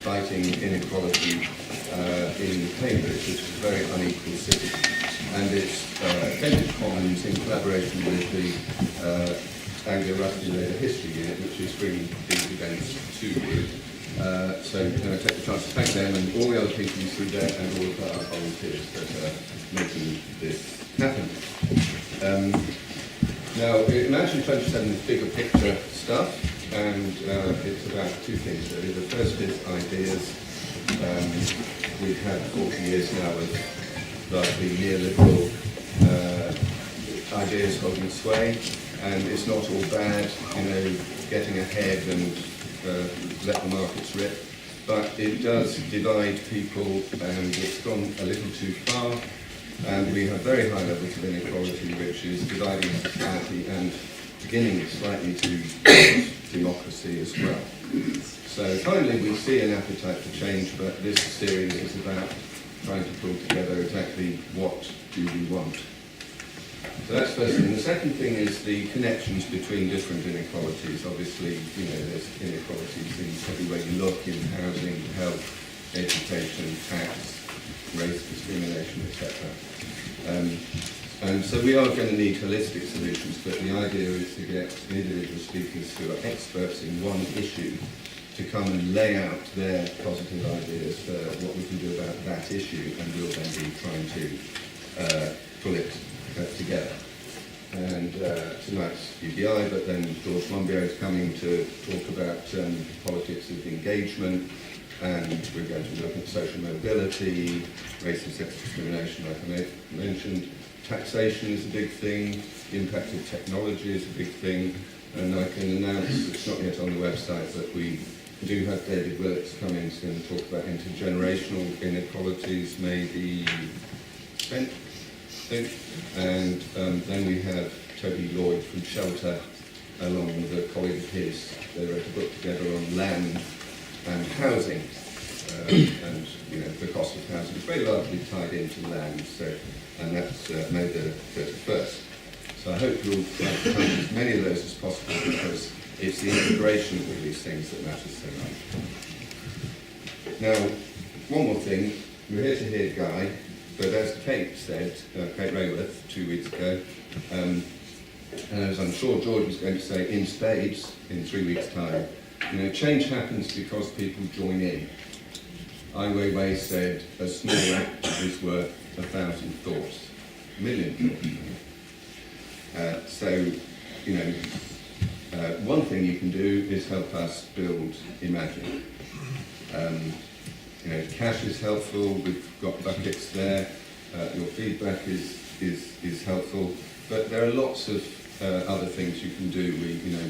fighting inequality in Cambridge, which is a very unequal city. And it's Cambridge Commons in collaboration with the Anglo-Rusty Labour History Unit, which is bringing these events to you. So can I take the chance to thank them and all the other people you see there and all of our volunteers that are making this happen. Now, Imagine2027 is bigger picture stuff, and it's about two things really. The first is ideas. We've had 40 years now of largely neoliberal ideas holding sway, and it's not all bad, getting ahead and let the markets rip, but it does divide people, and it's gone a little too far, and we have very high levels of inequality, which is dividing society and beginning slightly to democracy as well. So finally we see an appetite for change, but this series is about trying to pull together exactly what do we want. So that's first thing. The second thing is the connections between different inequalities. Obviously, there's inequalities in every way you look, in housing, health, education, tax, race discrimination, etc. And so we are going to need holistic solutions, but the idea is to get individual speakers who are experts in one issue to come and lay out their positive ideas for what we can do about that issue, and we'll then be trying to pull it together. And tonight's UBI, but then George Monbiot is coming to talk about politics of engagement, and we're going to look at social mobility, race and sex discrimination, like I mentioned. Taxation is a big thing, the impact of technology is a big thing, and I can announce, it's not yet on the website, but we do have David Willetts coming to talk about intergenerational inequalities, maybe 10th, I think. And then we have Toby Lloyd from Shelter, along with a colleague of his. They wrote a book together on land and housing, and the cost of housing is very largely tied into land. And that's May the 31st. So I hope you'll try to find as many of those as possible, because it's the integration of all these things that matters so much. Now, one more thing. We're here to hear Guy, but as Kate said, Kate Rayworth, 2 weeks ago, and as I'm sure George was going to say, in spades, in 3 weeks' time, change happens because people join in. Ai Weiwei said, a small act is worth 1,000 thoughts, 1 million thoughts. One thing you can do is help us build Imagine. Cash is helpful, we've got buckets there, your feedback is helpful, but there are lots of other things you can do.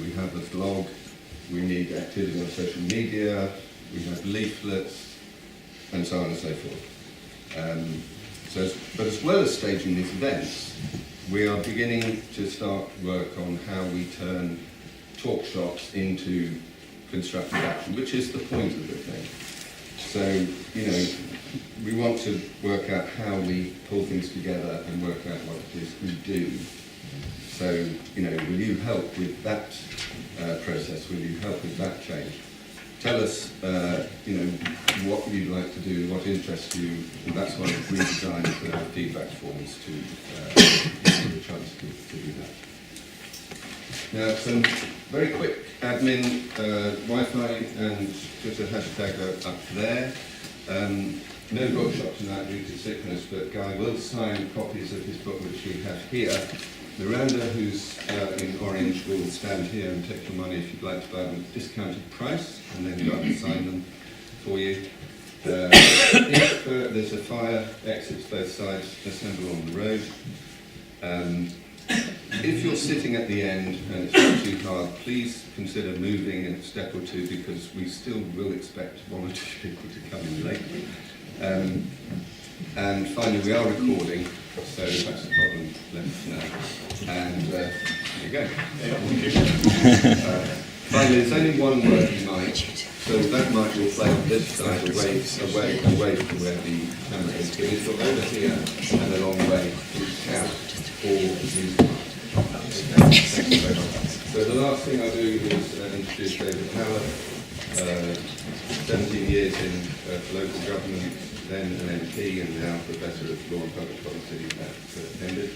We have a blog, we need activity on social media, we have leaflets, and so on and so forth. But as well as staging these events, we are beginning to start work on how we turn talk shops into constructive action, which is the point of the thing. So, we want to work out how we pull things together and work out what it is we do. So, will you help with that process? Will you help with that change? Tell us, what you'd like to do, what interests you, and that's why we've redesigned the feedback forms to give you a chance to do that. Now, some very quick admin, Wi-Fi and Twitter hashtag are up there. No bookshop tonight due to sickness, but Guy will sign copies of his book, which we have here. Miranda, who's in orange, will stand here and take your money if you'd like to buy them at a discounted price, and then go up and sign them for you. If there's a fire, exits both sides, assemble on the road. If you're sitting at the end and it's not too hard, please consider moving a step or two, because we still will expect one or two people to come in late. And finally, we are recording, so if that's a problem, let us know. And there you go. Finally, there's only one working mic, so that mic will play on this side, away from where the camera is. But it's over here and a long way to count all these mics. Thank you very much. So the last thing I'll do is introduce David Howard. 17 years in local government, then an MP and now Professor of Law and Public Policy at Cambridge.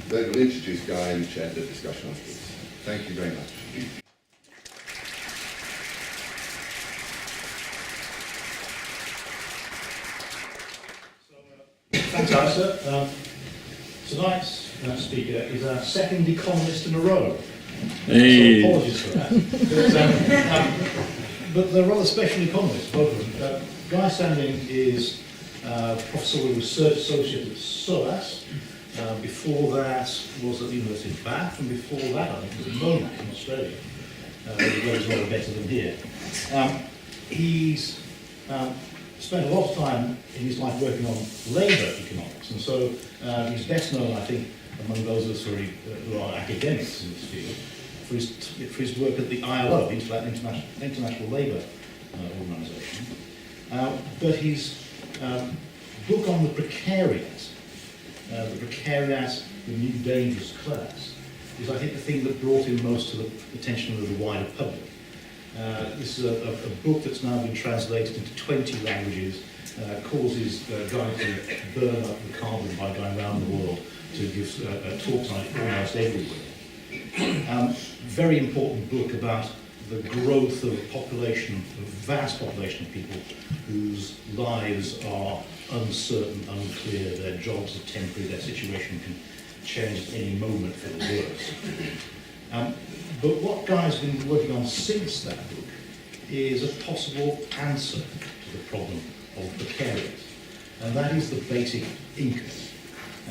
Then we'll introduce Guy and chair the discussion afterwards. Thank you very much. Thanks, Alistair. Tonight's speaker is our second economist in a row. Hey. So apologies for that. But they're rather special economists, both of them. Guy Standing is Professor of Research Associate at SOAS. Before that was at the University of Bath, and before that I think was at Monash in Australia. Where he's rather better than here. He's spent a lot of time in his life working on labour economics, and so he's best known, I think, among those of us who are academics in this field, for his work at the ILO, the International Labour Organisation. But his book on the precariat, the new dangerous class, is, I think, the thing that brought him most to the attention of the wider public. This is a book that's now been translated into 20 languages, causes Guy to burn up the carbon by going around the world to give talks on it almost everywhere. Very important book about the growth of a population, a vast population of people whose lives are uncertain, unclear, their jobs are temporary, their situation can change at any moment for the worse. But what Guy's been working on since that book is a possible answer to the problem of precariat, and that is the basic income.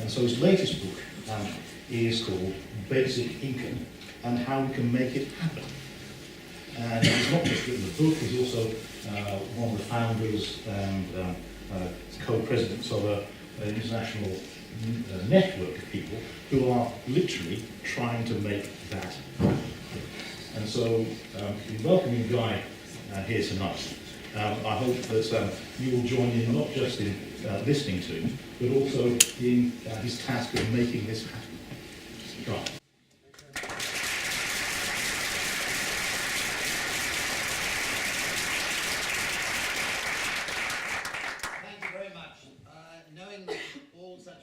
And so his latest book is called Basic Income and How We Can Make It Happen. And he's not just written the book, he's also one of the founders and co-presidents of an international network of people who are literally trying to make that happen. And so, in welcoming Guy here tonight, I hope that you will join in not just in listening to him, but also in his task of making this happen. Guy.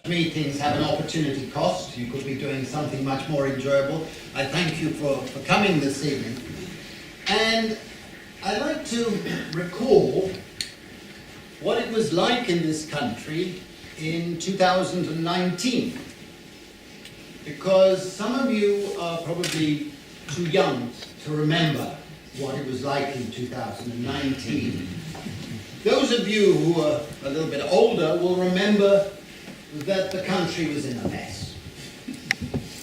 Meetings have an opportunity cost. You could be doing something much more enjoyable. I thank you for coming this evening. And I'd like to recall what it was like in this country in 2019. Because some of you are probably too young to remember what it was like in 2019. Those of you who are a little bit older will remember that the country was in a mess.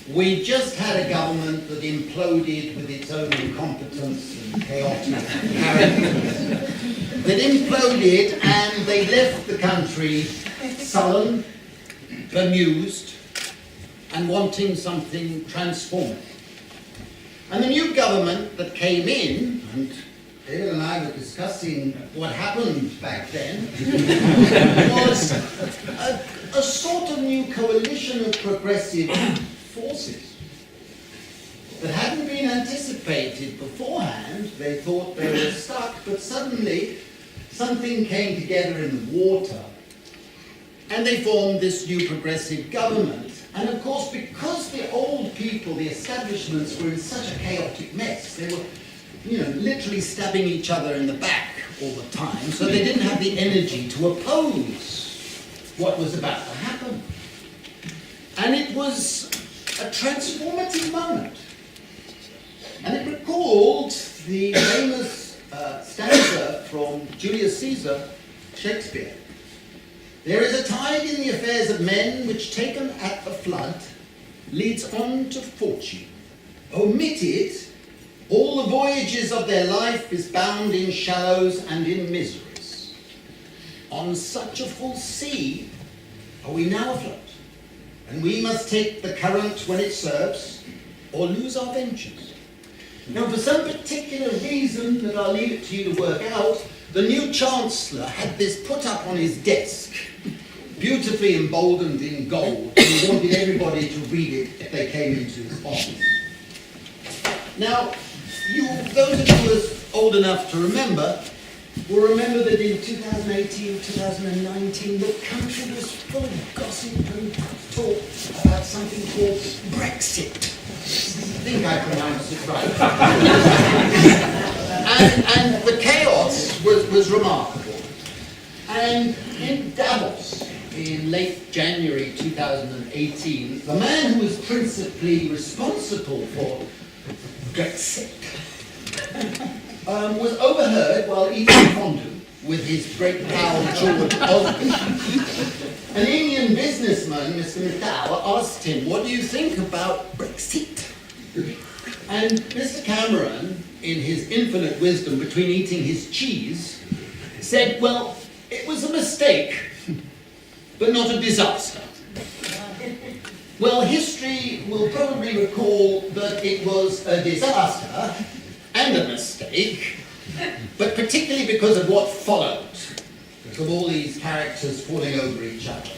We just had a government that imploded with its own incompetence and chaotic character. That imploded and they left the country sullen, bemused, and wanting something transformative. And the new government that came in, and David and I were discussing what happened back then, was a sort of new coalition of progressive forces that hadn't been anticipated beforehand. They thought they were stuck, but suddenly something came together in the water and they formed this new progressive government. And of course, because the old people, the establishments, were in such a chaotic mess, they were literally stabbing each other in the back all the time, so they didn't have the energy to oppose what was about to happen. And it was a transformative moment. And it recalled the famous stanza from Julius Caesar, Shakespeare. There is a tide in the affairs of men which, taken at the flood, leads on to fortune. Omitted, all the voyages of their life is bound in shallows and in miseries. On such a full sea are we now afloat, and we must take the current when it serves, or lose our ventures. Now, for some particular reason that I'll leave it to you to work out, the new Chancellor had this put up on his desk, beautifully emboldened in gold, and he wanted everybody to read it if they came into his office. Now, those of you as old enough to remember will remember that in 2018, 2019, the country was full of gossip and talk about something called Brexit. I think I pronounced it right. and the chaos was remarkable. And in Davos, in late January 2018, the man who was principally responsible for Brexit was overheard while eating fondue with his great pal George Osborne. An Indian businessman, Mr. Mittal, asked him, "What do you think about Brexit?" And Mr. Cameron, in his infinite wisdom between eating his cheese, said, "Well, it was a mistake, but not a disaster." Well, history will probably recall that it was a disaster and a mistake, but particularly because of what followed, because of all these characters falling over each other.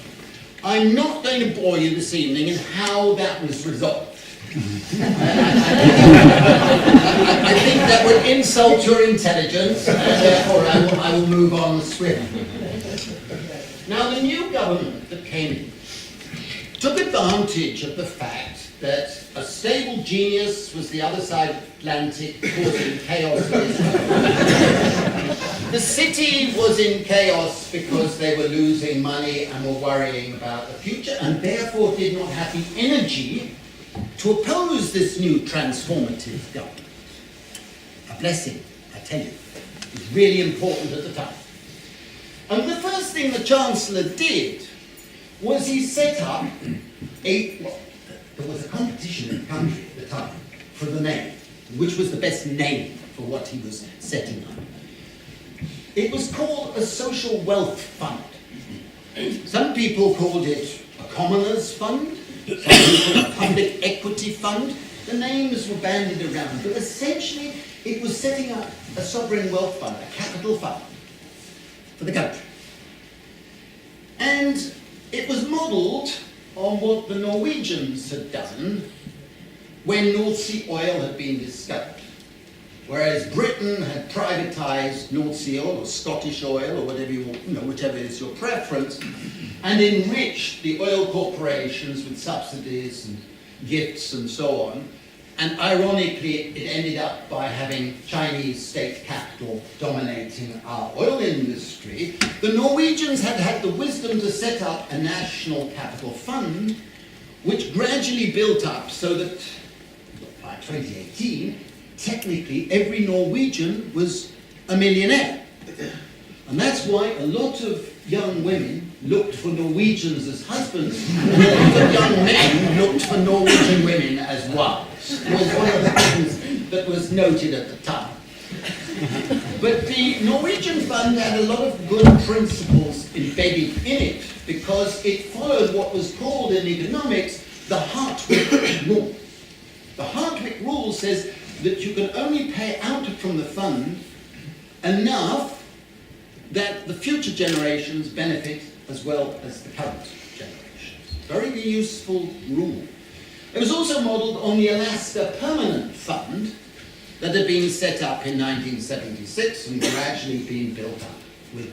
I'm not going to bore you this evening in how that was resolved. I think that would insult your intelligence, and therefore I will move on swiftly. Now, the new government that came in took advantage of the fact that a stable genius was the other side of the Atlantic causing chaos in Israel. The city was in chaos because they were losing money and were worrying about the future, and therefore did not have the energy to oppose this new transformative government. A blessing, I tell you. It was really important at the time. And the first thing the Chancellor did was he set up there was a competition in the country at the time for the name, which was the best name for what he was setting up. It was called a social wealth fund. Some people called it a commoners fund, some people a public equity fund. The names were bandied around, but essentially it was setting up a sovereign wealth fund, a capital fund for the country. And it was modelled on what the Norwegians had done when North Sea oil had been discovered. Whereas Britain had privatised North Sea oil or Scottish oil or whatever whichever is your preference, and enriched the oil corporations with subsidies and gifts and so on. And ironically, it ended up by having Chinese state capital dominating our oil industry. The Norwegians had had the wisdom to set up a national capital fund, which gradually built up so that by 2018, technically every Norwegian was a millionaire. And that's why a lot of young women looked for Norwegians as husbands, and a lot of young men looked for Norwegian women as wives. It was one of the things that was noted at the time. But the Norwegian fund had a lot of good principles embedded in it, because it followed what was called in economics the Hartwick rule. The Hartwick rule says that you can only pay out from the fund enough that the future generations benefit as well as the current generations. Very useful rule. It was also modelled on the Alaska Permanent Fund that had been set up in 1976 and gradually been built up with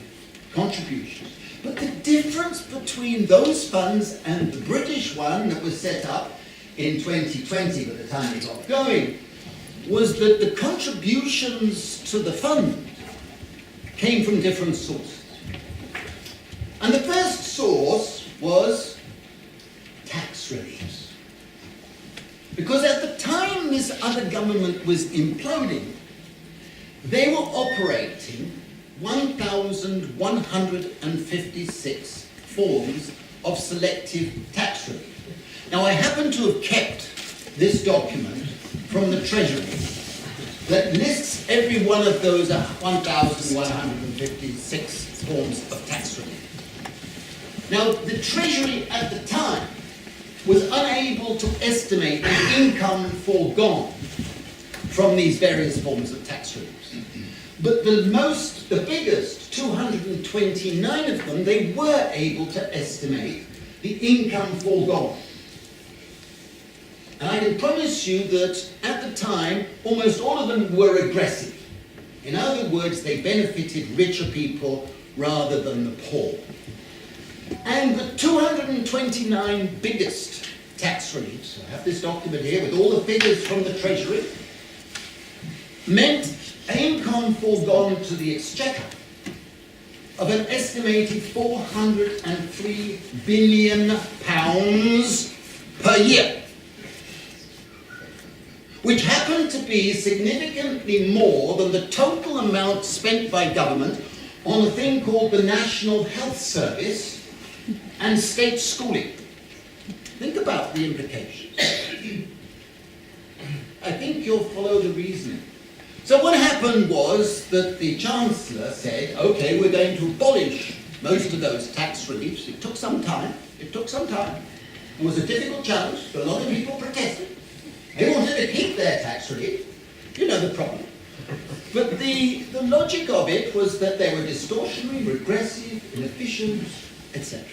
contributions. But the difference between those funds and the British one that was set up in 2020 by the time it got going was that the contributions to the fund came from different sources. And the first source was tax reliefs. Because at the time this other government was imploding, they were operating 1,156 forms of selective tax relief. Now, I happen to have kept this document from the Treasury that lists every one of those 1,156 forms of tax relief. Now, the Treasury at the time was unable to estimate the income foregone from these various forms of tax relief. But the biggest, 229 of them, they were able to estimate the income foregone. And I can promise you that at the time, almost all of them were aggressive In other words, they benefited richer people rather than the poor. And the 229 biggest tax reliefs, I have this document here with all the figures from the Treasury, meant income foregone to the Exchequer of an estimated £403 billion per year, which happened to be significantly more than the total amount spent by government on a thing called the National Health Service and state schooling. Think about the implications. I think you'll follow the reasoning. So what happened was that the Chancellor said, okay, we're going to abolish most of those tax reliefs. It took some time. It was a difficult challenge. A lot of people protested. They wanted to keep their tax relief. You know the problem. But the logic of it was that they were distortionary, regressive, inefficient, etc.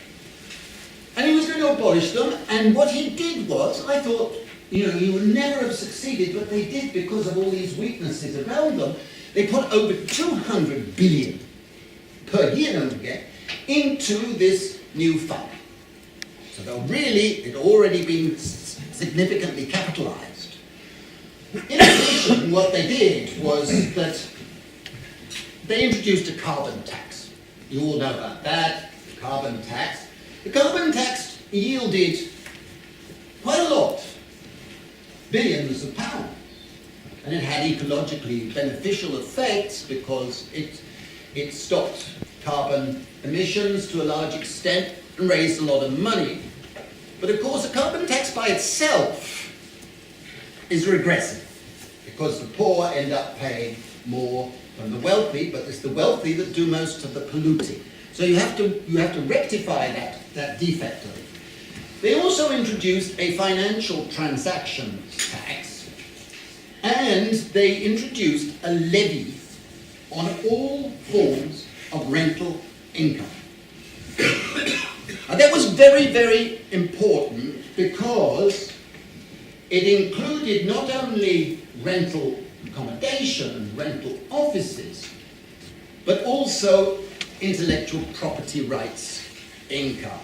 And he was going to abolish them, and what he did was, I thought, you know, he would never have succeeded, but they did because of all these weaknesses around them. They put over 200 billion per year, don't forget, into this new fund. So it had already been significantly capitalized. In addition, what they did was that they introduced a carbon tax. You all know about that, the carbon tax. The carbon tax yielded quite a lot, billions of pounds. And it had ecologically beneficial effects because it stopped carbon emissions to a large extent and raised a lot of money. But of course, a carbon tax by itself is regressive because the poor end up paying more than the wealthy, but it's the wealthy that do most of the polluting. So you have to rectify that defect of it. They also introduced a financial transaction tax, and they introduced a levy on all forms of rental income. And that was very, very important because it included not only rental accommodation and rental offices, but also intellectual property rights income.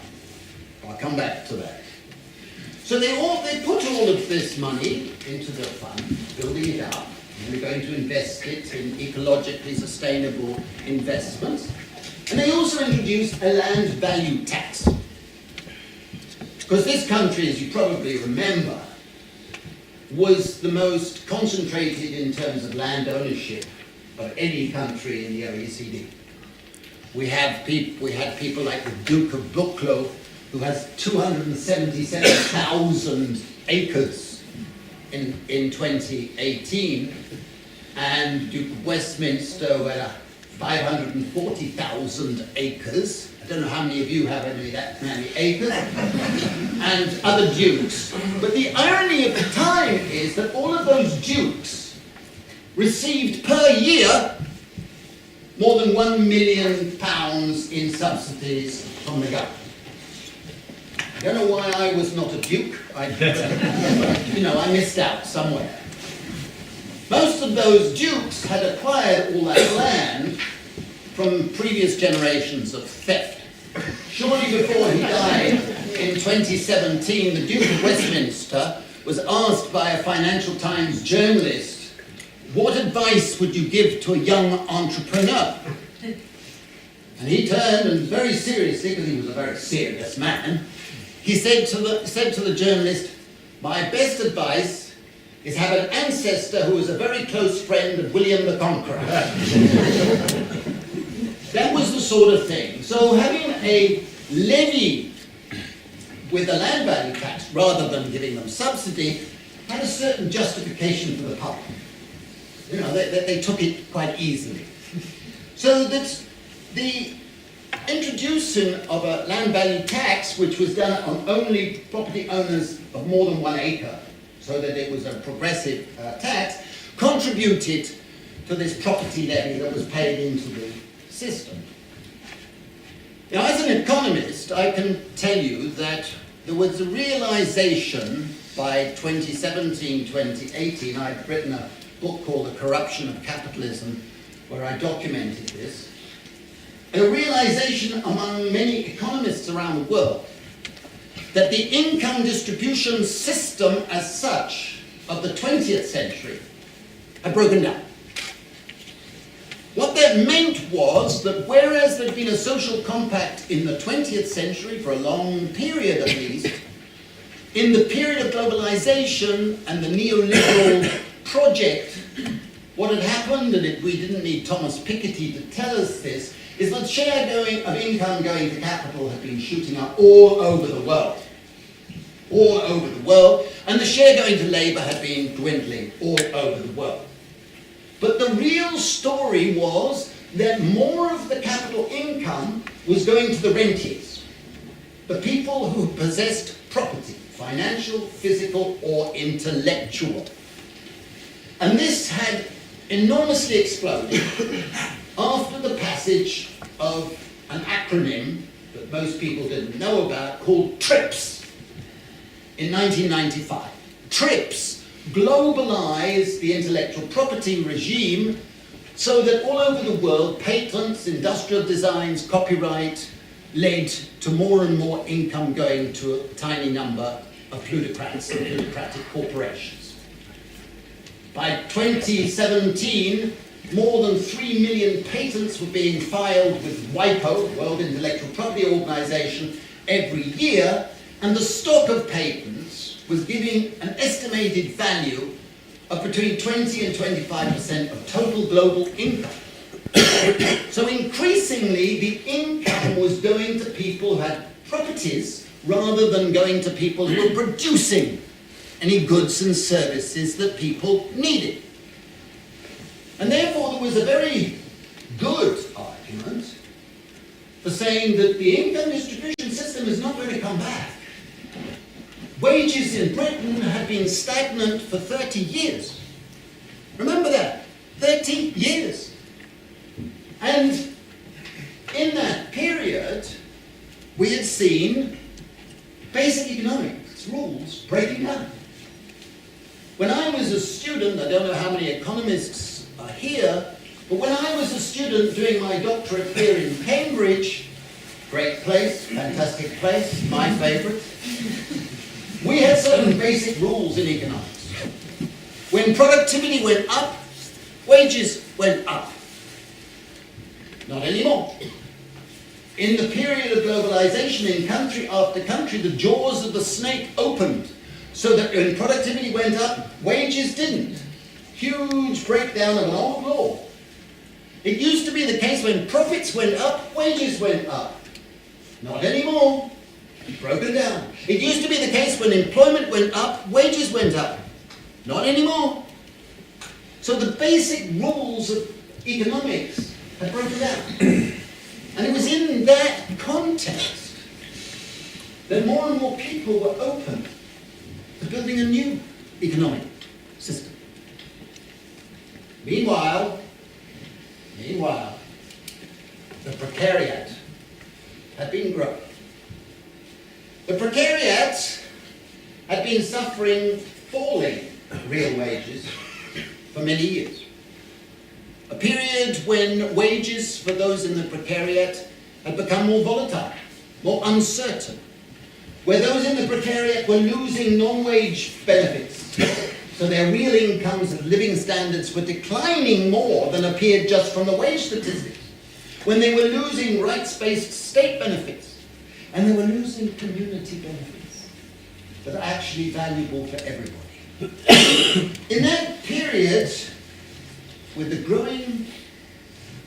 I'll come back to that. So they put all of this money into the fund, building it up, and we're going to invest it in ecologically sustainable investments. And they also introduced a land value tax. Because this country, as you probably remember, was the most concentrated in terms of land ownership of any country in the OECD. We had people like the Duke of Buccleuch, who has 277,000 acres in 2018, and Duke of Westminster, who had 540,000 acres. I don't know how many of you have that many acres, and other dukes. But the irony of the time is that all of those dukes received per year more than £1 million in subsidies from the government. I don't know why I was not a duke. I missed out somewhere. Most of those dukes had acquired all that land from previous generations of theft. Shortly before he died in 2017, the Duke of Westminster was asked by a Financial Times journalist, what advice would you give to a young entrepreneur? And he turned and very seriously, because he was a very serious man, he said to the journalist, my best advice is have an ancestor who was a very close friend of William the Conqueror. That was the sort of thing. So having a levy with a land value tax rather than giving them subsidy had a certain justification for the public. They took it quite easily. So that the introducing of a land value tax, which was done on only property owners of more than 1 acre, so that it was a progressive tax, contributed to this property levy that was paid into the system. Now, as an economist, I can tell you that there was a realization by 2017, 2018. I'd written a book called The Corruption of Capitalism where I documented this, a realization among many economists around the world that the income distribution system as such of the 20th century had broken down. What that meant was that whereas there'd been a social compact in the 20th century for a long period at least, in the period of globalization and the neoliberal project, what had happened, and we didn't need Thomas Piketty to tell us this, is that share of income going to capital had been shooting up all over the world. All over the world, and the share going to labour had been dwindling all over the world. But the real story was that more of the capital income was going to the rentiers, the people who possessed property, financial, physical, or intellectual. And this had enormously exploded after the passage of an acronym that most people didn't know about called TRIPS in 1995. TRIPS globalized the intellectual property regime so that all over the world, patents, industrial designs, copyright led to more and more income going to a tiny number of plutocrats and plutocratic corporations. By 2017, more than 3 million patents were being filed with WIPO, World Intellectual Property Organization, every year, and the stock of patents was giving an estimated value of between 20 and 25% of total global income. So increasingly, the income was going to people who had properties rather than going to people who were producing any goods and services that people needed. And therefore, there was a very good argument for saying that the income distribution system is not going to come back. Wages in Britain had been stagnant for 30 years. Remember that, 30 years. And in that period, we had seen basic economics rules breaking down. When I was a student, I don't know how many economists are here, but when I was a student doing my doctorate here in Cambridge, great place, fantastic place, my favourite, we had certain basic rules in economics. When productivity went up, wages went up. Not anymore. In the period of globalization, in country after country, the jaws of the snake opened, so that when productivity went up, wages didn't. Huge breakdown of an old law. It used to be the case when profits went up, wages went up. Not anymore. Broken down. It used to be the case when employment went up, wages went up. Not anymore. So the basic rules of economics had broken down. And it was in that context that more and more people were open to building a new economic system. Meanwhile, the precariat had been growing. The precariat had been suffering falling real wages for many years. A period when wages for those in the precariat had become more volatile, more uncertain, where those in the precariat were losing non-wage benefits, so their real incomes and living standards were declining more than appeared just from the wage statistics, when they were losing rights-based state benefits, and they were losing community benefits that are actually valuable for everybody. In that period, with the growing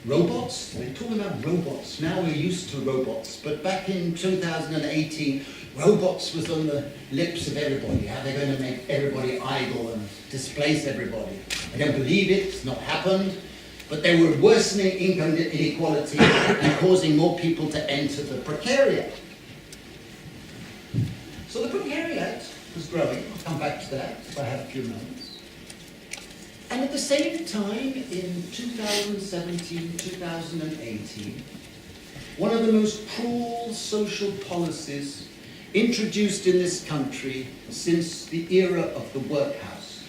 robots, we're talking about robots, now we're used to robots, but back in 2018, robots was on the lips of everybody. How they're going to make everybody idle and displace everybody. I don't believe it, it's not happened, but they were worsening income inequality and causing more people to enter the precariat. So the precariat was growing. I'll come back to that if I have a few moments. And at the same time, in 2017, 2018, one of the most cruel social policies introduced in this country since the era of the workhouse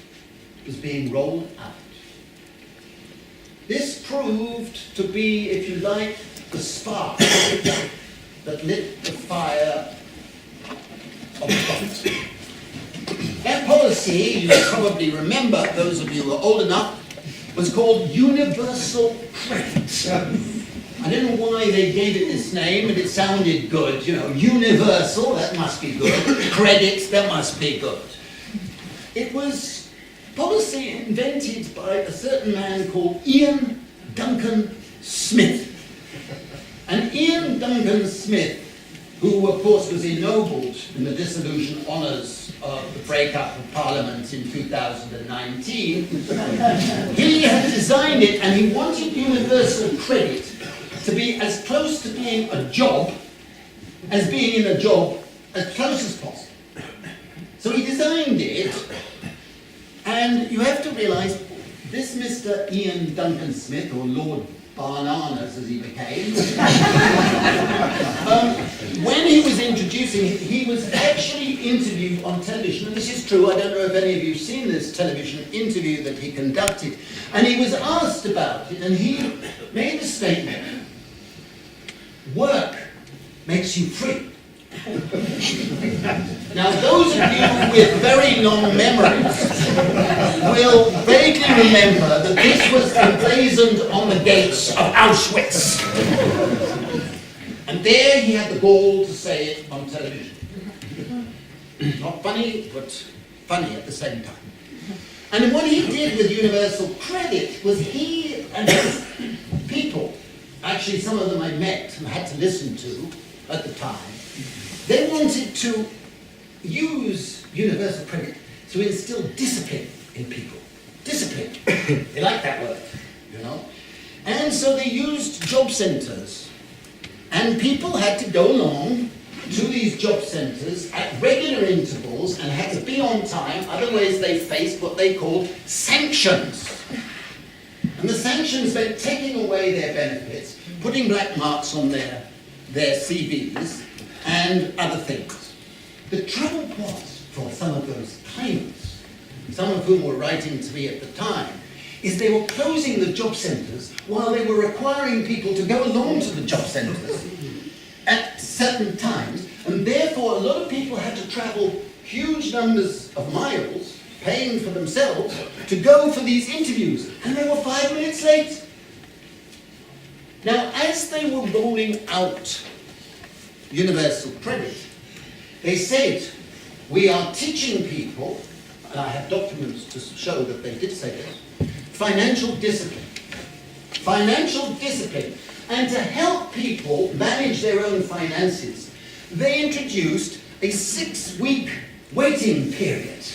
was being rolled out. This proved to be, if you like, the spark that lit the fire of profit. That policy, you probably remember, those of you who are old enough, was called universal credit. I don't know why they gave it this name, but it sounded good. You know, universal, that must be good. Credit, that must be good. It was policy invented by a certain man called Ian Duncan Smith. And Ian Duncan Smith, who of course was ennobled in the dissolution honours of the breakup of Parliament in 2019, he had designed it, and he wanted universal credit to be as close to being a job as being in a job as close as possible. So he designed it, and you have to realise this Mr. Ian Duncan Smith, or Lord Bananas as he became, when he was introducing it, he was actually interviewed on television, and this is true, I don't know if any of you have seen this television interview that he conducted, and he was asked about it, and he made a statement: work makes you free. Now, those of you with very long memories will vaguely remember that this was emblazoned on the gates of Auschwitz. And there he had the gall to say it on television. Not funny, but funny at the same time. And what he did with universal credit was he and his people, actually some of them I met and had to listen to at the time, they wanted to use universal credit to instill discipline in people. Discipline. They like that word, you know. And so they used job centres. And people had to go along to these job centres at regular intervals and had to be on time, otherwise they faced what they called sanctions. And the sanctions meant taking away their benefits, putting black marks on their CVs, and other things. The trouble was, for some of those claimants, some of whom were writing to me at the time, is they were closing the job centres while they were requiring people to go along to the job centres at certain times, and therefore a lot of people had to travel huge numbers of miles, paying for themselves, to go for these interviews, and they were 5 minutes late. Now, as they were rolling out universal credit, they said, we are teaching people, and I have documents to show that they did say this, financial discipline. Financial discipline. And to help people manage their own finances, they introduced a 6-week waiting period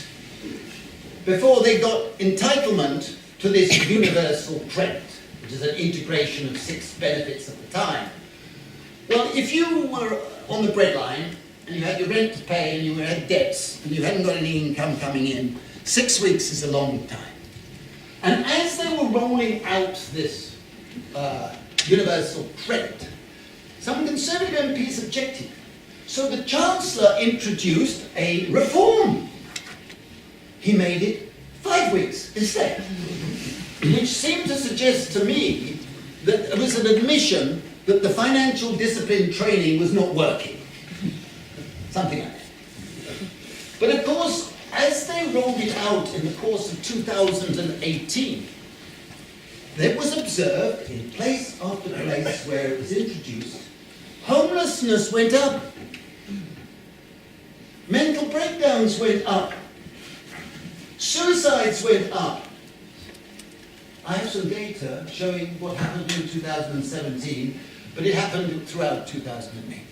before they got entitlement to this universal credit, which is an integration of 6 benefits at the time. Well, if you were on the breadline, and you had your rent to pay, and you had debts, and you hadn't got any income coming in, 6 weeks is a long time. And as they were rolling out this universal credit, some Conservative MPs objected. So the Chancellor introduced a reform. He made it 5 weeks instead, which seemed to suggest to me that it was an admission that the financial discipline training was not working. Something like that. But of course, as they rolled it out in the course of 2018, there was observed in place after place where it was introduced, homelessness went up, mental breakdowns went up, suicides went up. I have some data showing what happened in 2017, but it happened throughout 2018.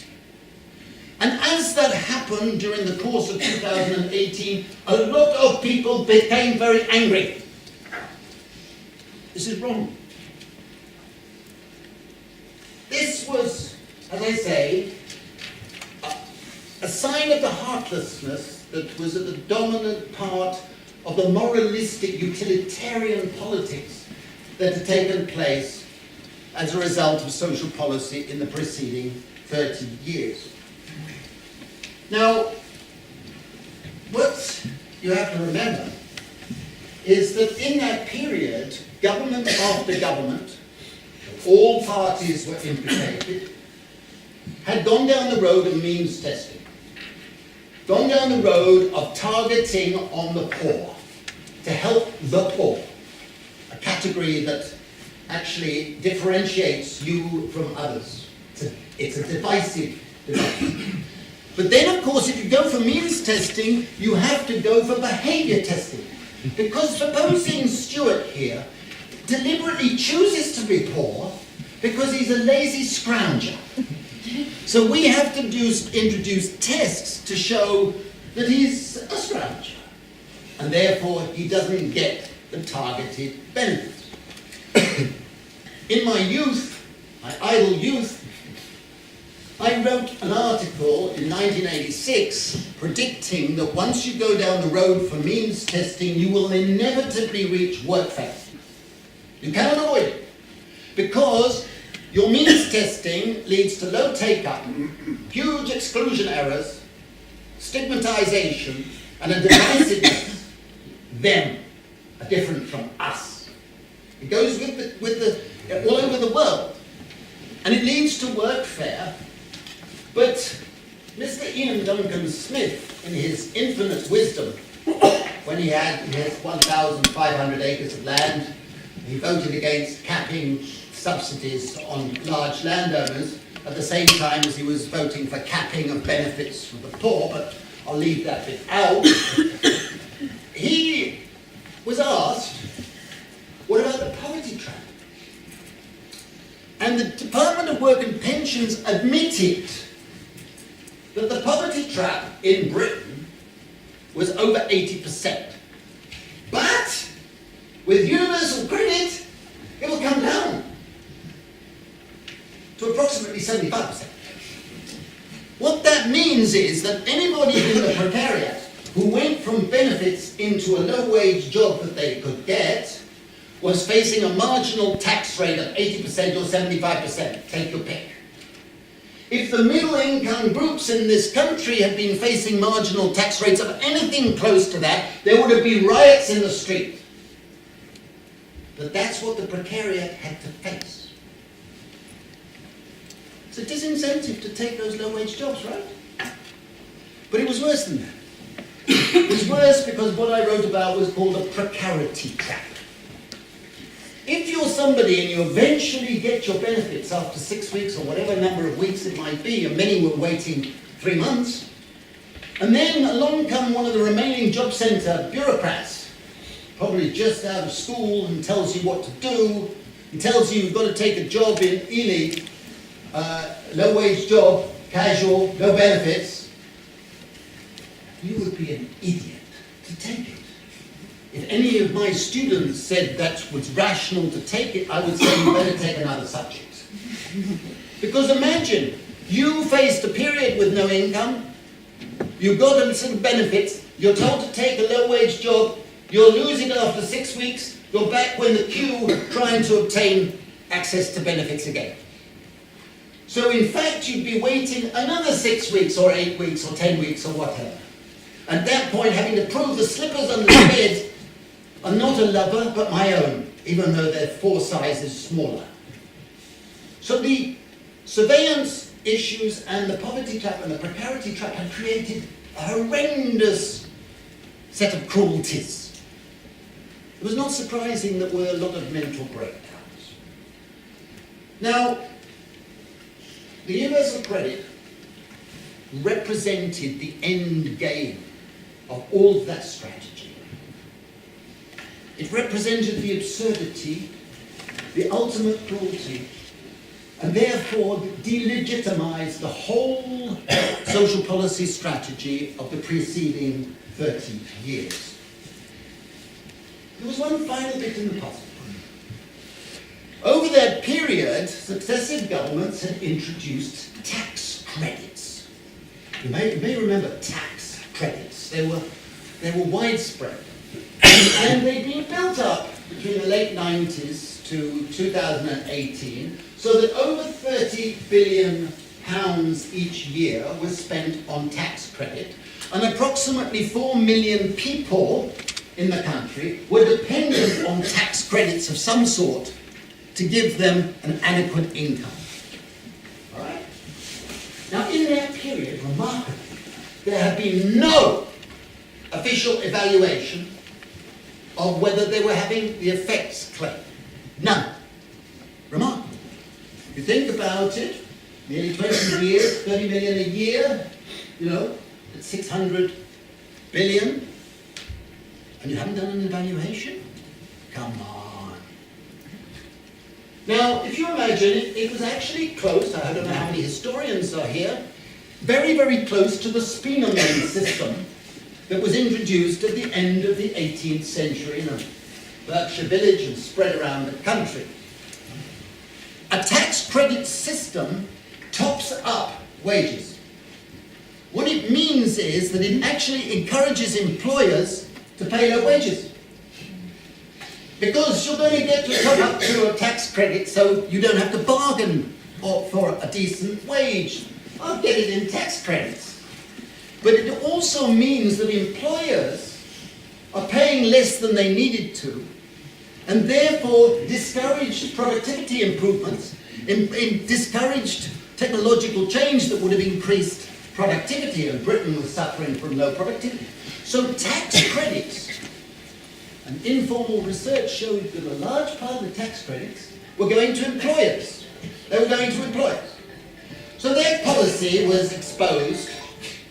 And as that happened during the course of 2018, a lot of people became very angry. This is wrong. This was, as I say, a sign of the heartlessness that was at the dominant part of the moralistic utilitarian politics that had taken place as a result of social policy in the preceding 30 years. Now, what you have to remember is that in that period, government after government, all parties were implicated, had gone down the road of means testing, gone down the road of targeting on the poor, to help the poor, a category that actually differentiates you from others. It's a divisive device. But then, of course, if you go for means testing, you have to go for behaviour testing. Because supposing Stuart here deliberately chooses to be poor because he's a lazy scrounger. So we have to introduce tests to show that he's a scrounger. And therefore, he doesn't get the targeted benefits. In my youth, my idle youth, I wrote an article in 1986 predicting that once you go down the road for means testing, you will inevitably reach workfare. You cannot avoid it, because your means testing leads to low take-up, huge exclusion errors, stigmatization, and a divisiveness. Them are different from us. It goes all over the world, and it leads to workfare. But Mr. Ian Duncan Smith, in his infinite wisdom, when he has 1,500 acres of land, he voted against capping subsidies on large landowners at the same time as he was voting for capping of benefits for the poor, but I'll leave that bit out. He was asked, what about the poverty trap? And the Department of Work and Pensions admitted that the poverty trap in Britain was over 80%. But with universal credit, it will come down to approximately 75%. What that means is that anybody in the precariat who went from benefits into a low-wage job that they could get was facing a marginal tax rate of 80% or 75%, take your pick. If the middle-income groups in this country had been facing marginal tax rates of anything close to that, there would have been riots in the street. But that's what the precariat had to face. It's a disincentive to take those low-wage jobs, right? But it was worse than that. It was worse because what I wrote about was called a precarity trap. If you're somebody and you eventually get your benefits after 6 weeks or whatever number of weeks it might be, and many were waiting 3 months, and then along come one of the remaining job centre bureaucrats, probably just out of school, and tells you what to do, and tells you you've got to take a job in Ely, low-wage job, casual, no benefits, you would be an idiot to take it. If any of my students said that was rational to take it, I would say you better take another subject. Because imagine, you faced a period with no income, you've got some benefits, you're told to take a low-wage job, you'll lose it after 6 weeks, you're back when the queue trying to obtain access to benefits again. So in fact, you'd be waiting another 6 weeks or 8 weeks or 10 weeks or whatever. At that point, having to prove the slippers under the bed are not a lover, but my own, even though they're 4 sizes smaller. So the surveillance issues and the poverty trap and the precarity trap have created a horrendous set of cruelties. It was not surprising that there were a lot of mental breakdowns. Now, the universal credit represented the end game of all of that strategy. It represented the absurdity, the ultimate cruelty, and therefore delegitimized the whole social policy strategy of the preceding 30 years. There was one final bit in the puzzle. Over that period, successive governments had introduced tax credits. You may remember tax credits. They were widespread. And they'd been built up between the late 90s to 2018, so that over £30 billion each year was spent on tax credit, and approximately 4 million people in the country were dependent on tax credits of some sort to give them an adequate income. All right? Now, in that period, remarkably, there had been no official evaluation of whether they were having the effects claimed. None. Remarkable. If you think about it, nearly 20 years, 30 million a year, you know, at 600 billion, and you haven't done an evaluation? Come on. Now, if you imagine it was actually close, I don't know how many historians are here, very, very close to the Spiegelman system that was introduced at the end of the 18th century in a Berkshire village and spread around the country. A tax credit system tops up wages. What it means is that it actually encourages employers to pay their wages. Because you're going to get to top up to a tax credit so you don't have to bargain for a decent wage. I'll get it in tax credits. But it also means that employers are paying less than they needed to, and therefore discouraged productivity improvements, discouraged technological change that would have increased productivity, and Britain was suffering from low productivity. So tax credits, and informal research showed that a large part of the tax credits were going to employers. They were going to employers. So their policy was exposed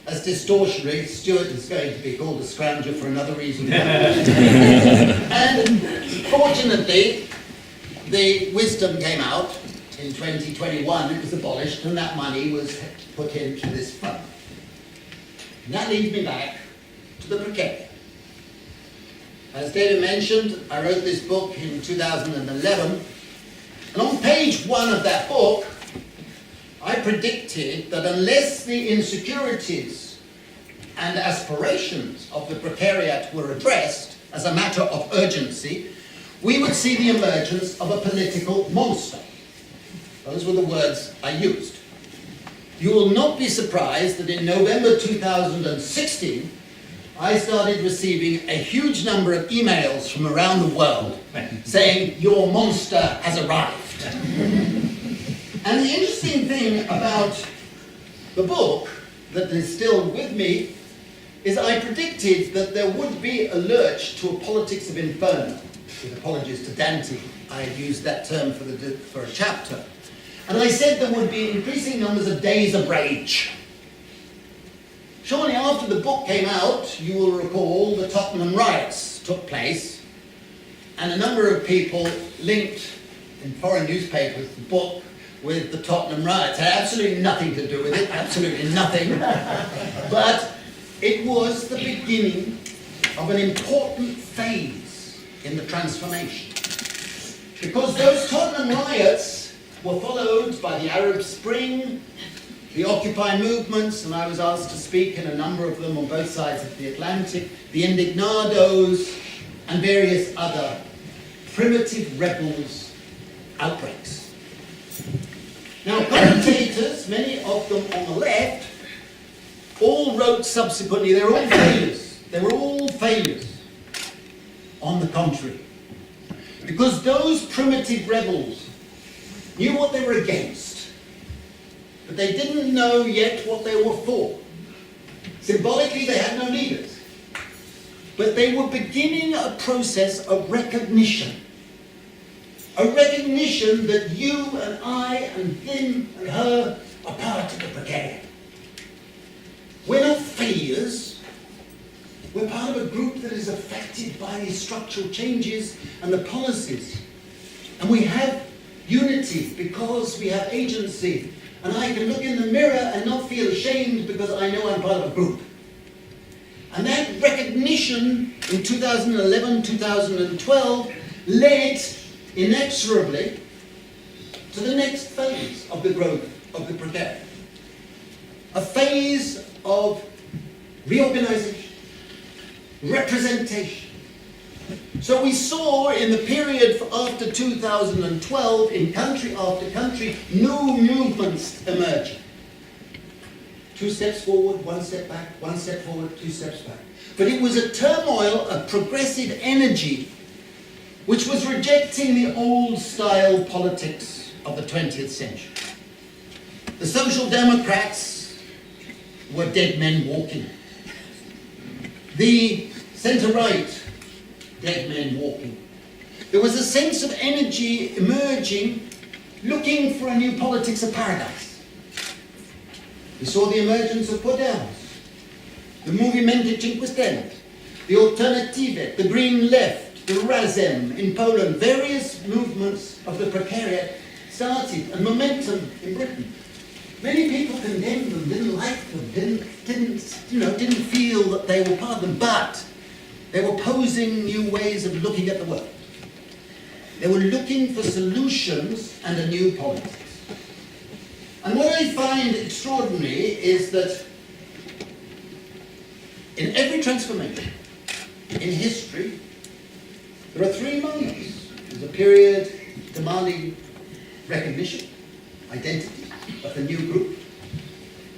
as distortionary. Stuart is going to be called a scrounger for another reason. And fortunately, the wisdom came out in 2021. It was abolished, and that money was put into this fund. And that leads me back to the precariat. As David mentioned, I wrote this book in 2011, and on page 1 of that book, I predicted that unless the insecurities and aspirations of the precariat were addressed as a matter of urgency, we would see the emergence of a political monster. Those were the words I used. You will not be surprised that in November 2016, I started receiving a huge number of emails from around the world saying, your monster has arrived. And the interesting thing about the book that is still with me is I predicted that there would be a lurch to a politics of inferno. With apologies to Dante, I had used that term for a chapter. And I said there would be increasing numbers of days of rage. Shortly after the book came out, you will recall the Tottenham riots took place, and a number of people linked in foreign newspapers the book with the Tottenham riots. It had absolutely nothing to do with it, absolutely nothing. But it was the beginning of an important phase in the transformation. Because those Tottenham riots were followed by the Arab Spring, the Occupy movements, and I was asked to speak in a number of them on both sides of the Atlantic, the Indignados, and various other primitive rebels outbreaks. Now, commentators, many of them on the left, all wrote subsequently, they were all failures. They were all failures. On the contrary. Because those primitive rebels knew what they were against, but they didn't know yet what they were for. Symbolically, they had no leaders. But they were beginning a process of recognition. A recognition that you and I and him and her are part of the precariat. We're not failures. We're part of a group that is affected by these structural changes and the policies. And we have unity because we have agency. And I can look in the mirror and not feel ashamed because I know I'm part of a group. And that recognition in 2011, 2012 led inexorably to the next phase of the growth of the precariat. A phase of reorganization, representation. So we saw in the period after 2012, in country after country, new movements emerging. 2 steps forward, 1 step back, 1 step forward, 2 steps back. but it was a turmoil of progressive energy which was rejecting the old-style politics of the 20th century. The Social Democrats were dead men walking. The centre-right, dead men walking. There was a sense of energy emerging, looking for a new politics of paradise. We saw the emergence of Podemos, the Movimento 5 Stelle, the Alternative, the Green Left, the Razem in Poland. Various movements of the precariat started, and momentum in Britain. Many people condemned them, didn't like them, didn't feel that they were part of them, but they were posing new ways of looking at the world. They were looking for solutions and a new politics. And what I find extraordinary is that in every transformation in history, there are three moments. There's a period demanding recognition, identity of the new group,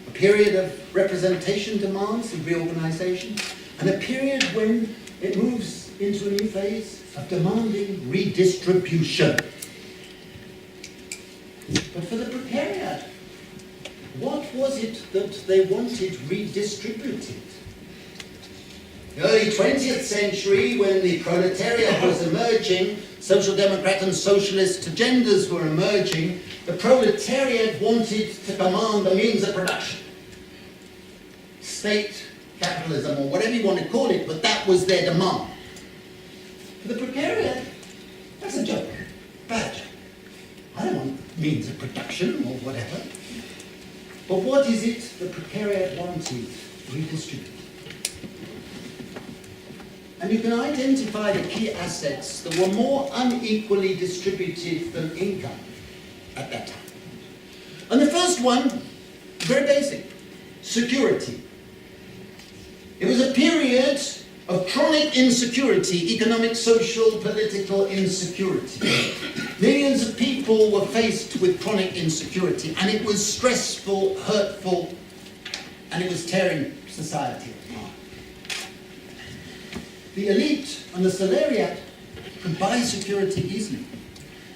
a period of representation demands and reorganization, and a period when it moves into a new phase of demanding redistribution. But for the precariat, what was it that they wanted redistributed? The early 20th century, when the proletariat was emerging, social democrat and socialist agendas were emerging, the proletariat wanted to command the means of production. State capitalism, or whatever you want to call it, but that was their demand. For the precariat, that's a joke, bad joke. I don't want means of production or whatever. But what is it the precariat wanted redistributed? And you can identify the key assets that were more unequally distributed than income at that time. And the first one, very basic, security. It was a period of chronic insecurity, economic, social, political insecurity. Millions of people were faced with chronic insecurity, and it was stressful, hurtful, and it was tearing society apart. The elite and the salariat could buy security easily.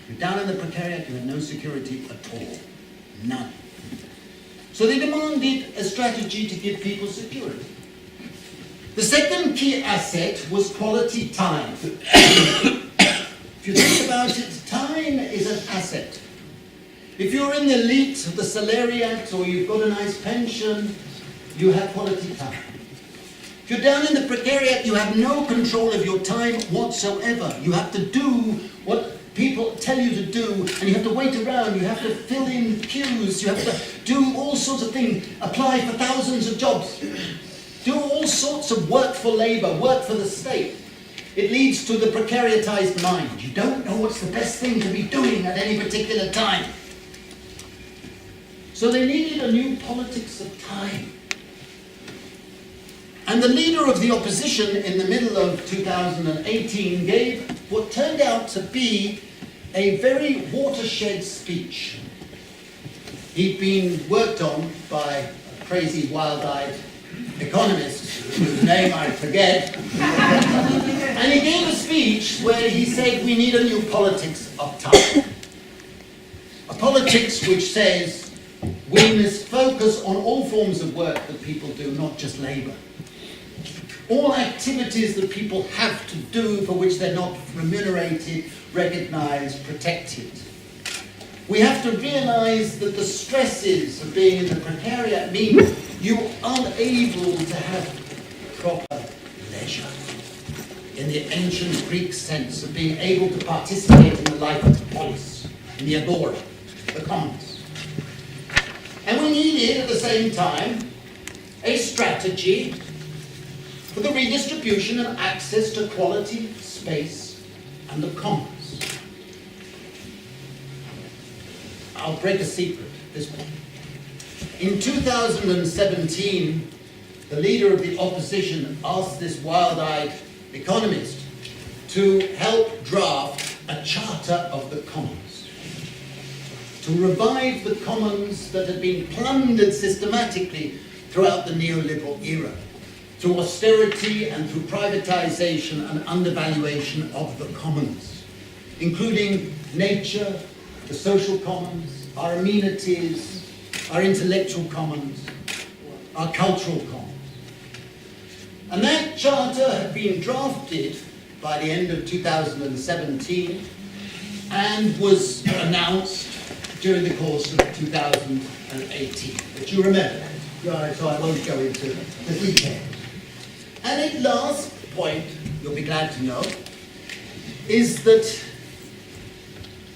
You're down in the precariat, you had no security at all. None. So they demanded a strategy to give people security. The second key asset was quality time. If you think about it, time is an asset. If you're in the elite of the salariat or you've got a nice pension, you have quality time. If you're down in the precariat, you have no control of your time whatsoever. You have to do what people tell you to do, and you have to wait around, you have to fill in queues, you have to do all sorts of things, apply for thousands of jobs, do all sorts of work for labour, work for the state. It leads to the precariatized mind. You don't know what's the best thing to be doing at any particular time. So they needed a new politics of time. And the leader of the opposition in the middle of 2018 gave what turned out to be a very watershed speech. He'd been worked on by a crazy, wild-eyed economist whose name I forget. And he gave a speech where he said we need a new politics of time. A politics which says we must focus on all forms of work that people do, not just labour. All activities that people have to do for which they're not remunerated, recognised, protected. We have to realise that the stresses of being in the precariat mean you aren't able to have proper leisure. In the ancient Greek sense of being able to participate in the life of the polis, in the agora, the commons. And we needed at the same time a strategy for the redistribution and access to quality, space, and the commons. I'll break a secret at this point. In 2017, the leader of the opposition asked this wild-eyed economist to help draft a charter of the commons, to revive the commons that had been plundered systematically throughout the neoliberal era, through austerity and through privatization and undervaluation of the commons, including nature, the social commons, our amenities, our intellectual commons, our cultural commons. And that charter had been drafted by the end of 2017 and was announced during the course of 2018, which you remember, right, so I won't go into the details. And its last point, you'll be glad to know, is that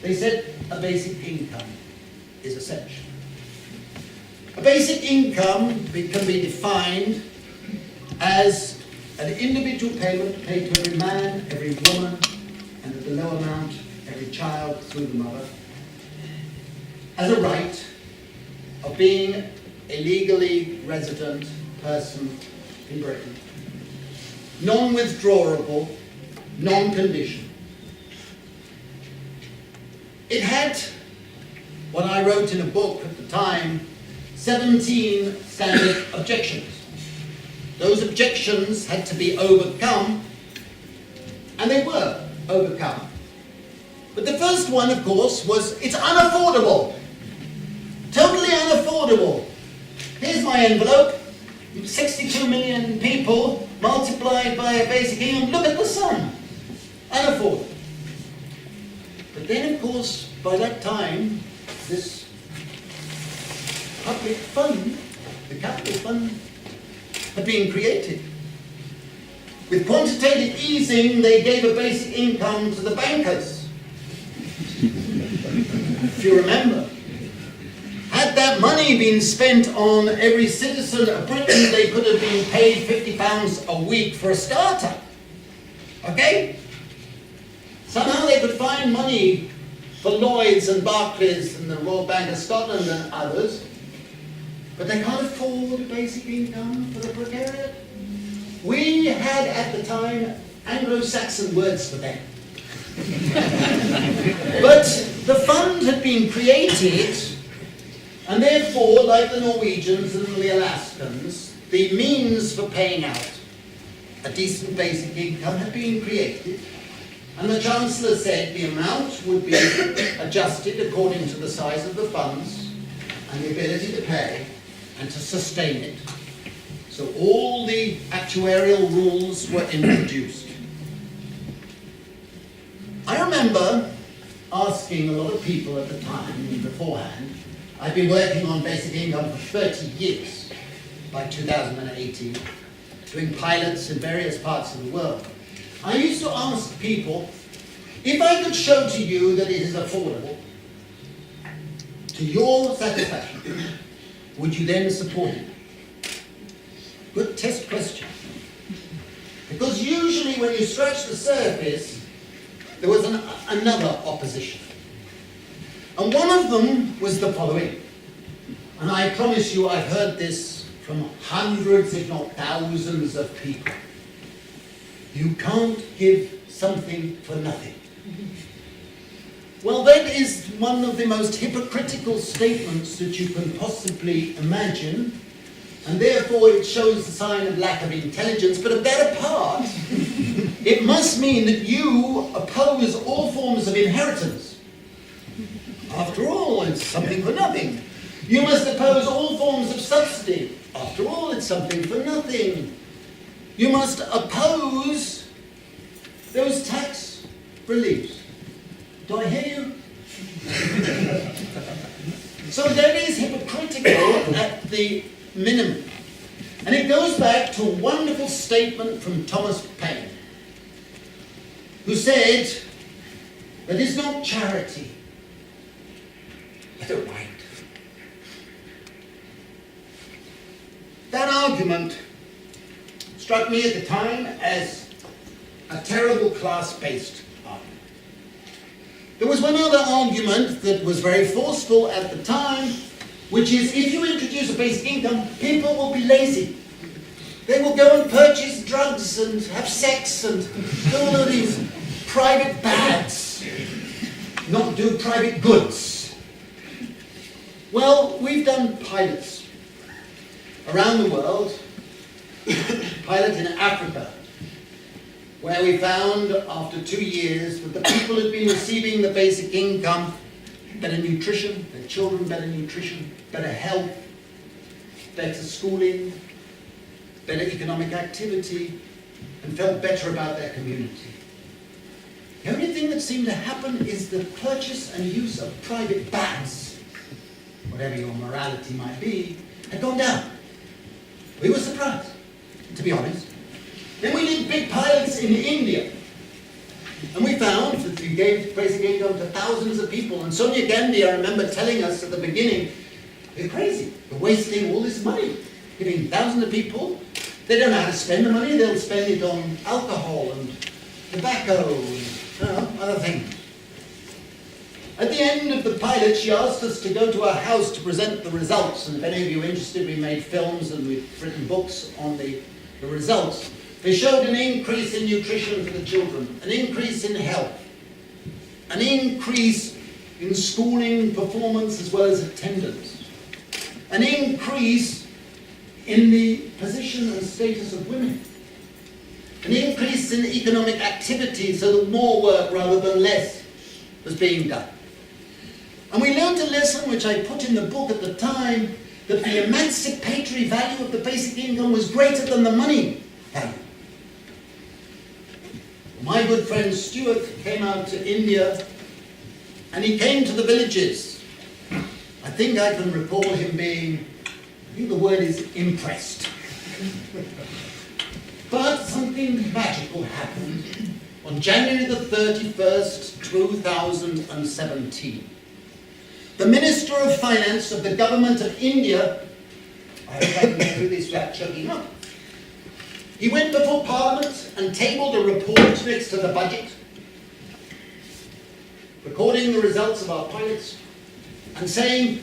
they said a basic income is essential. A basic income can be defined as an individual payment paid to every man, every woman, and at the low amount, every child through the mother, as a right of being a legally resident person in Britain, non-withdrawable, non-conditional. It had, what I wrote in a book at the time, 17 standard objections. Those objections had to be overcome, and they were overcome. But the first one, of course, was it's unaffordable. Totally unaffordable. Here's my envelope. 62 million people multiplied by a basic income. Look at the sum. Unaffordable. But then, of course, by that time, this public fund, the capital fund, had been created. With quantitative easing, they gave a basic income to the bankers. If you remember. Had that money been spent on every citizen of Britain, they could have been paid £50 a week for a starter. Okay? Somehow they could find money for Lloyds and Barclays and the Royal Bank of Scotland and others, but they can't afford a basic income for the precariat. We had at the time Anglo-Saxon words for them. But the fund had been created, and therefore, like the Norwegians and the Alaskans, the means for paying out a decent basic income had been created, and the Chancellor said the amount would be adjusted according to the size of the funds and the ability to pay and to sustain it. So all the actuarial rules were introduced. I remember asking a lot of people at the time, beforehand. I've been working on basic income for 30 years by 2018, doing pilots in various parts of the world. I used to ask people, if I could show to you that it is affordable, to your satisfaction, would you then support it? Good test question. Because usually when you scratch the surface, there was another opposition. And one of them was the following. And I promise you I've heard this from hundreds, if not thousands of people. You can't give something for nothing. Well, that is one of the most hypocritical statements that you can possibly imagine, and therefore it shows the sign of lack of intelligence. But of that apart, it must mean that you oppose all forms of inheritance. After all, it's something for nothing. You must oppose all forms of subsidy. After all, it's something for nothing. You must oppose those tax reliefs. Do I hear you? So that is hypocritical at the minimum. And it goes back to a wonderful statement from Thomas Paine, who said that it's not charity, but a right. That argument struck me at the time as a terrible class-based argument. There was one other argument that was very forceful at the time, which is if you introduce a basic income, people will be lazy. They will go and purchase drugs and have sex and do all of these private bads, not do private goods. Well, we've done pilots around the world pilot in Africa, where we found after 2 years that the people who had been receiving the basic income, better nutrition, their children better nutrition, better health, better schooling, better economic activity, and felt better about their community. The only thing that seemed to happen is the purchase and use of private bats, whatever your morality might be, had gone down. We were surprised, to be honest. Then we did big pilots in India, and we found that we gave basic income to thousands of people. And Sonia Gandhi, I remember telling us at the beginning, "You're crazy. You're wasting all this money, giving thousands of people. They don't know how to spend the money. They'll spend it on alcohol and tobacco and other things." At the end of the pilot, she asked us to go to her house to present the results. And if any of you are interested, we made films and we've written books on the results. They showed an increase in nutrition for the children, an increase in health, an increase in schooling performance as well as attendance, an increase in the position and status of women, an increase in economic activity so that more work rather than less was being done. And we learned a lesson which I put in the book at the time, that the emancipatory value of the basic income was greater than the money value. My good friend Stuart came out to India and he came to the villages. I think I can recall him being, I think the word is impressed. But something magical happened on January the 31st, 2017. The Minister of Finance of the Government of India, I hope I can get through this without choking up. He went before Parliament and tabled a report next to the budget, recording the results of our pilots and saying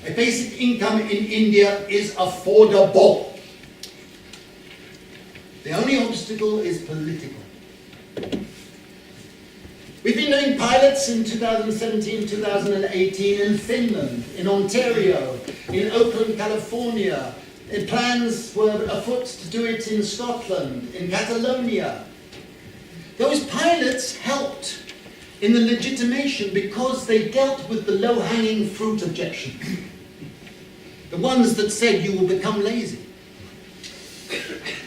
a basic income in India is affordable. The only obstacle is political. We've been doing pilots in 2017, 2018 in Finland, in Ontario, in Oakland, California. Plans were afoot to do it in Scotland, in Catalonia. Those pilots helped in the legitimation because they dealt with the low-hanging fruit objections. The ones that said you will become lazy.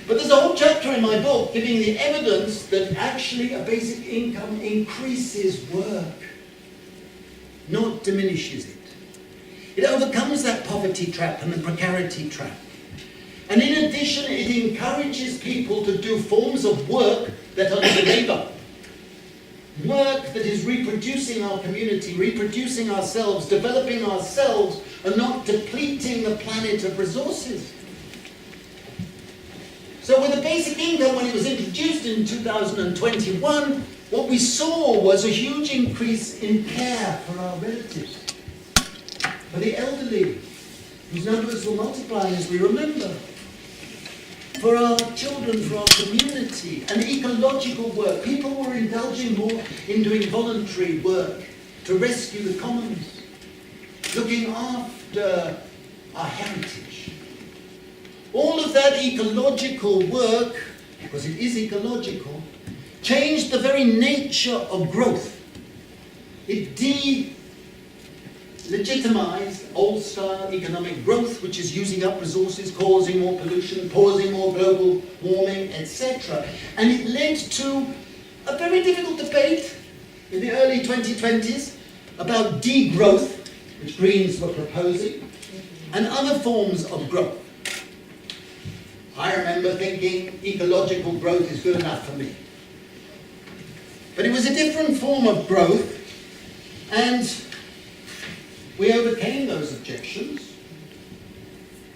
But there's a whole chapter in my book giving the evidence that actually a basic income increases work, not diminishes it. It overcomes that poverty trap and the precariat trap. And in addition, it encourages people to do forms of work that are not labor. Work that is reproducing our community, reproducing ourselves, developing ourselves, and not depleting the planet of resources. So with the basic income, when it was introduced in 2021, what we saw was a huge increase in care for our relatives, for the elderly, whose numbers were multiplying as we remember, for our children, for our community, and ecological work. People were indulging more in doing voluntary work to rescue the commons, looking after our heritage. All of that ecological work, because it is ecological, changed the very nature of growth. It delegitimized old-style economic growth, which is using up resources, causing more pollution, causing more global warming, etc. And it led to a very difficult debate in the early 2020s about degrowth, which Greens were proposing, and other forms of growth. I remember thinking ecological growth is good enough for me. But it was a different form of growth, and we overcame those objections.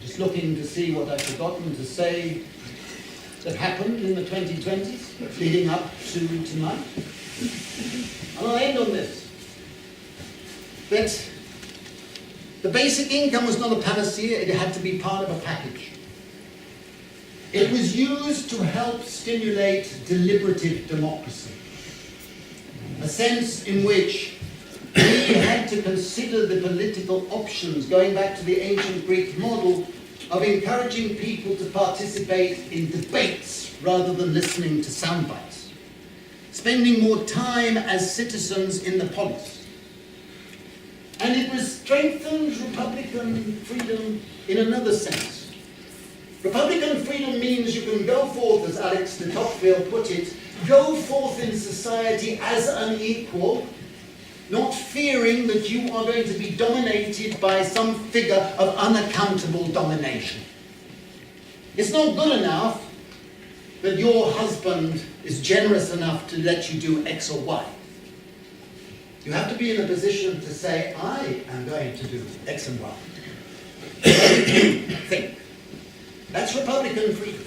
Just looking to see what I've forgotten to say that happened in the 2020s, leading up to tonight. And I'll end on this. That the basic income was not a panacea, it had to be part of a package. It was used to help stimulate deliberative democracy, a sense in which we had to consider the political options, going back to the ancient Greek model of encouraging people to participate in debates rather than listening to sound bites, spending more time as citizens in the polis. And it strengthens Republican freedom in another sense. Republican freedom means you can go forth, as Alex de Tocqueville put it, go forth in society as an equal, not fearing that you are going to be dominated by some figure of unaccountable domination. It's not good enough that your husband is generous enough to let you do X or Y. You have to be in a position to say, I am going to do X and Y. Think. That's Republican freedom.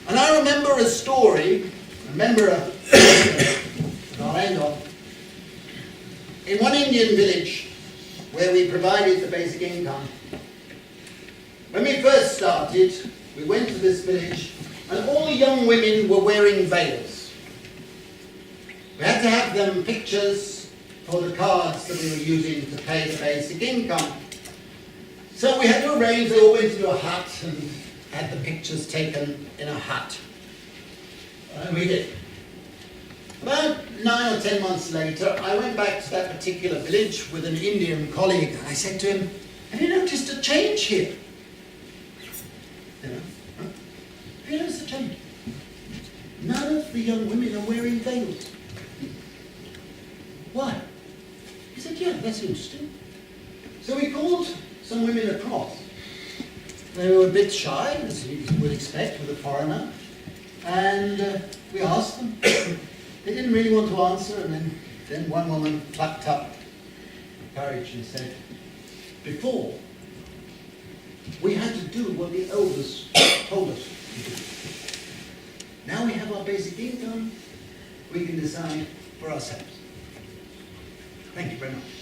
And I remember a story, I'll end on, in one Indian village where we provided the basic income. When we first started, we went to this village and all the young women were wearing veils. We had to have them pictures for the cards that we were using to pay the basic income. So we had to arrange, they all went into a hut and had the pictures taken in a hut. And we did. About 9 or 10 months later, I went back to that particular village with an Indian colleague, and I said to him, have you noticed a change here? You know, huh? Have you noticed a change? None of the young women are wearing veils. Why? He said, yeah, that's interesting. So we called some women across. They were a bit shy, as you would expect with a foreigner, and we asked them. They didn't really want to answer, and then one woman plucked up courage and said, before, we had to do what the elders told us to do. Now we have our basic income, we can decide for ourselves. Thank you very much.